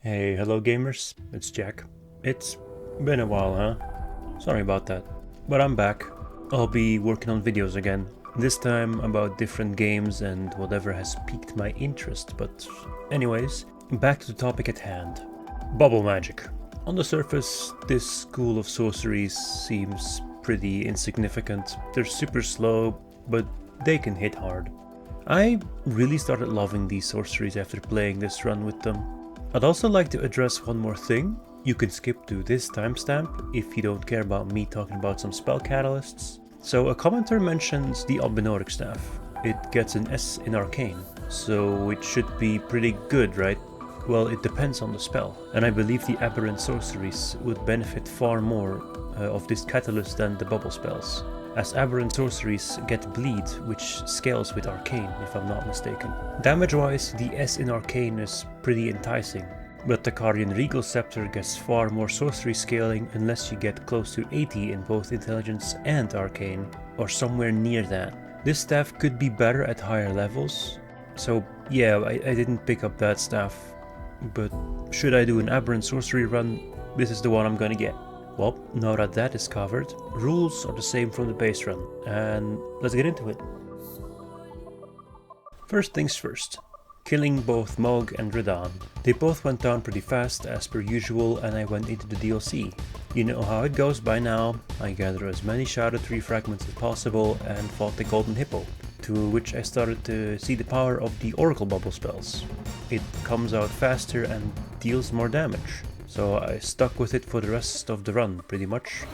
Hey, hello gamers, it's Jack. It's been a while, huh? Sorry about that. But I'm back. I'll be working on videos again. This time about different games and whatever has piqued my interest, but anyways, back to the topic at hand. Bubble magic. On the surface, this school of sorceries seems pretty insignificant. They're super slow, but they can hit hard. I really started loving these sorceries after playing this run with them. I'd also like to address one more thing. You can skip to this timestamp if you don't care about me talking about some spell catalysts. So a commenter mentions the Albinoric staff. It gets an S in arcane, so it should be pretty good, right? Well, it depends on the spell, and I believe the aberrant sorceries would benefit far more of this catalyst than the bubble spells, as aberrant sorceries get bleed, which scales with arcane if I'm not mistaken. Damage wise, the S in arcane is pretty enticing, but the Carian Regal Scepter gets far more sorcery scaling unless you get close to 80 in both intelligence and arcane, or somewhere near that. This staff could be better at higher levels, so yeah, I didn't pick up that staff, but should I do an aberrant sorcery run, this is the one I'm gonna get. Well, now that that is covered, rules are the same from the base run, and let's get into it. First things first, killing both Mog and Radahn. They both went down pretty fast as per usual, and I went into the DLC. You know how it goes by now. I gather as many Erdtree fragments as possible and fought the Golden Hippo, to which I started to see the power of the Oracle Bubble spells. It comes out faster and deals more damage, so I stuck with it for the rest of the run pretty much.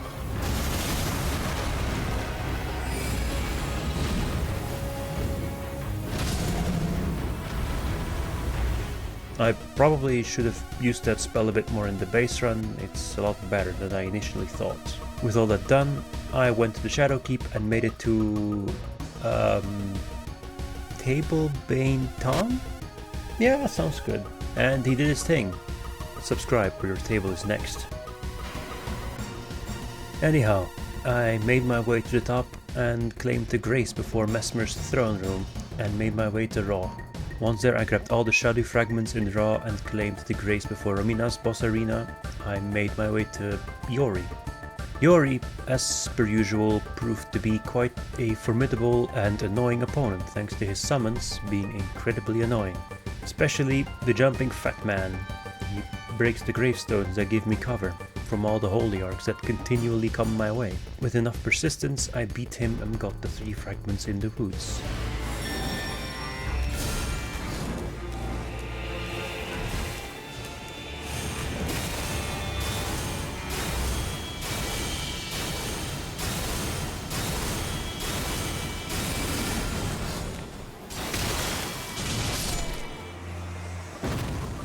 I probably should have used that spell a bit more in the base run. It's a lot better than I initially thought. With all that done, I went to the Shadow Keep and made it to Tablebane Tom? Yeah, that sounds good. And he did his thing. Subscribe or your table is next. Anyhow, I made my way to the top and claimed the grace before Messmer's throne room and made my way to Raw. Once there, I grabbed all the shadow fragments in Raw and claimed the grace before Romina's boss arena. I made my way to Jori. Jori, as per usual, proved to be quite a formidable and annoying opponent thanks to his summons being incredibly annoying. Especially the jumping fat man. He breaks the gravestones that give me cover from all the holy arcs that continually come my way. With enough persistence, I beat him and got the 3 fragments in the woods.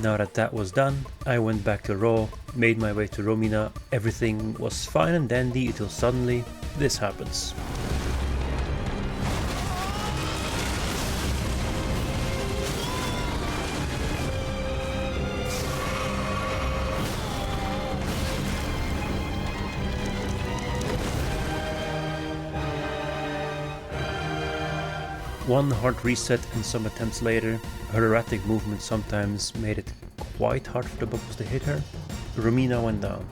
Now that that was done, I went back to Raw, made my way to Romina. Everything was fine and dandy until suddenly this happens. One hard reset and some attempts later, her erratic movement sometimes made it quite hard for the bubbles to hit her. Romina went down.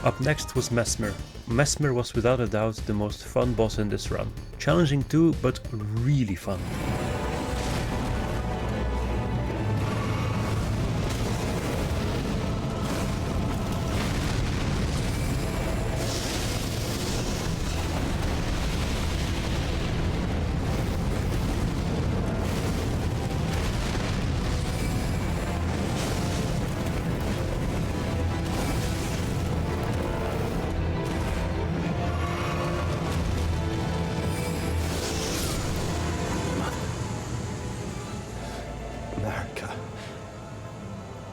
Up next was Messmer. Messmer was without a doubt the most fun boss in this run. Challenging too, but really fun.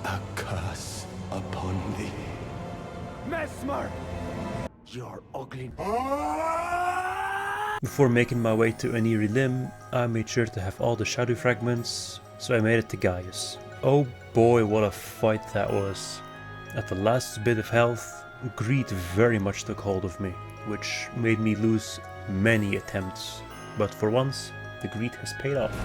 A curse upon thee. Messmer! Your ugly... Before making my way to Inir Elim, I made sure to have all the shadow fragments, so I made it to Gaius. Oh boy, what a fight that was. At the last bit of health, greed very much took hold of me, which made me lose many attempts, but for once, the greed has paid off.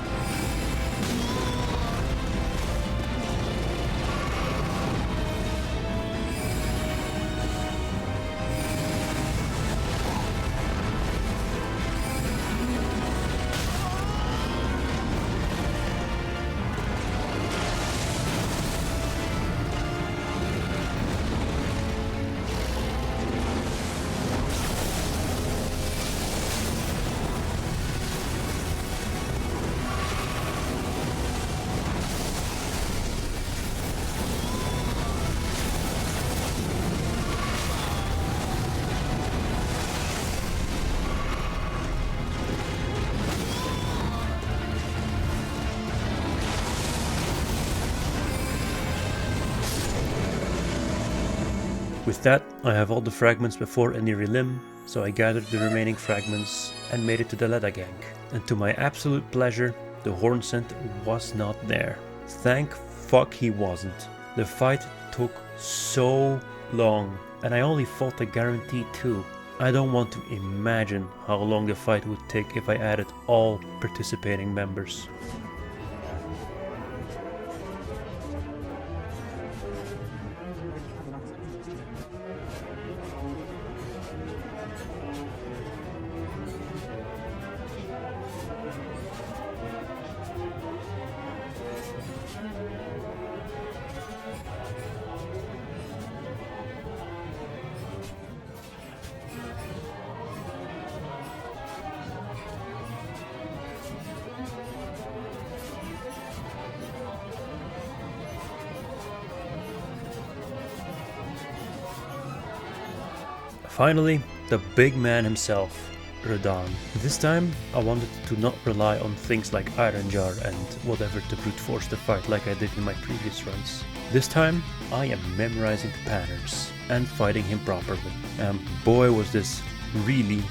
With that, I have all the fragments before Inir Elim, so I gathered the remaining fragments and made it to the Leda-gank. And to my absolute pleasure, the horn center was not there. Thank fuck he wasn't. The fight took so long, and I only fought the guaranteed 2. I don't want to imagine how long the fight would take if I added all participating members. Finally, the big man himself, Radahn. This time, I wanted to not rely on things like Iron Jar and whatever to brute force the fight like I did in my previous runs. This time, I am memorizing the patterns and fighting him properly. And boy was this really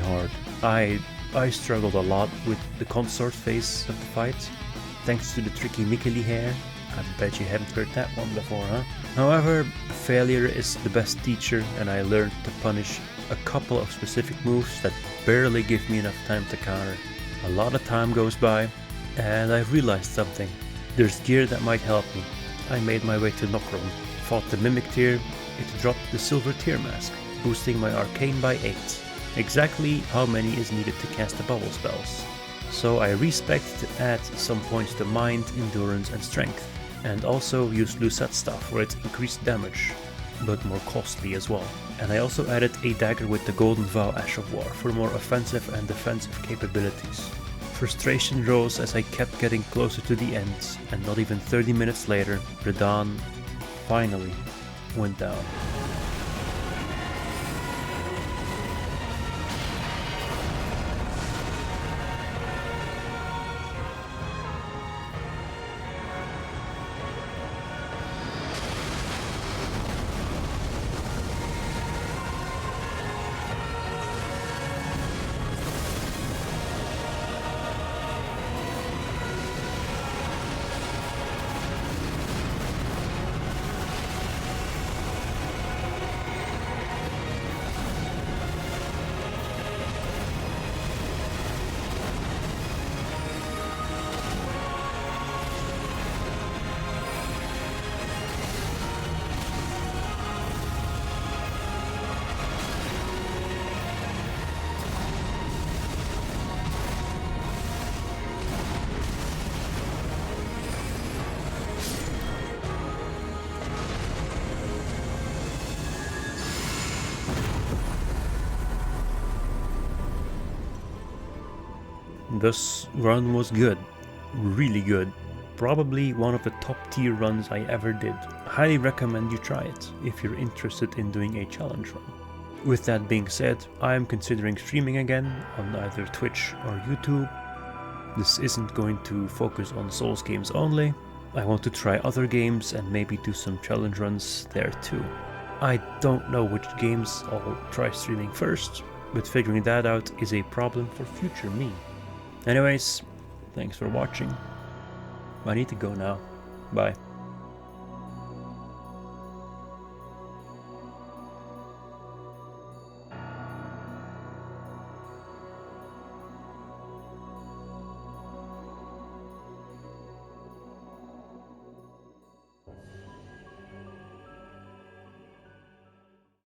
hard. I struggled a lot with the consort phase of the fight, thanks to the tricky Mikili hair. I bet you haven't heard that one before, huh? However, failure is the best teacher, and I learned to punish a couple of specific moves that barely give me enough time to counter. A lot of time goes by, and I realized something. There's gear that might help me. I made my way to Nokron, fought the Mimic tier, it dropped the Silver tier mask, boosting my arcane by 8. Exactly how many is needed to cast the bubble spells. So I respec to add some points to mind, endurance and strength, and also used Lusat's staff for its increased damage, but more costly as well. And I also added a dagger with the Golden Vow Ash of War for more offensive and defensive capabilities. Frustration rose as I kept getting closer to the end, and not even 30 minutes later, Radahn finally went down. This run was good, really good, probably one of the top tier runs I ever did. Highly recommend you try it if you're interested in doing a challenge run. With that being said, I am considering streaming again on either Twitch or YouTube. This isn't going to focus on Souls games only. I want to try other games and maybe do some challenge runs there too. I don't know which games I'll try streaming first, but figuring that out is a problem for future me. Anyways, thanks for watching. I need to go now. Bye.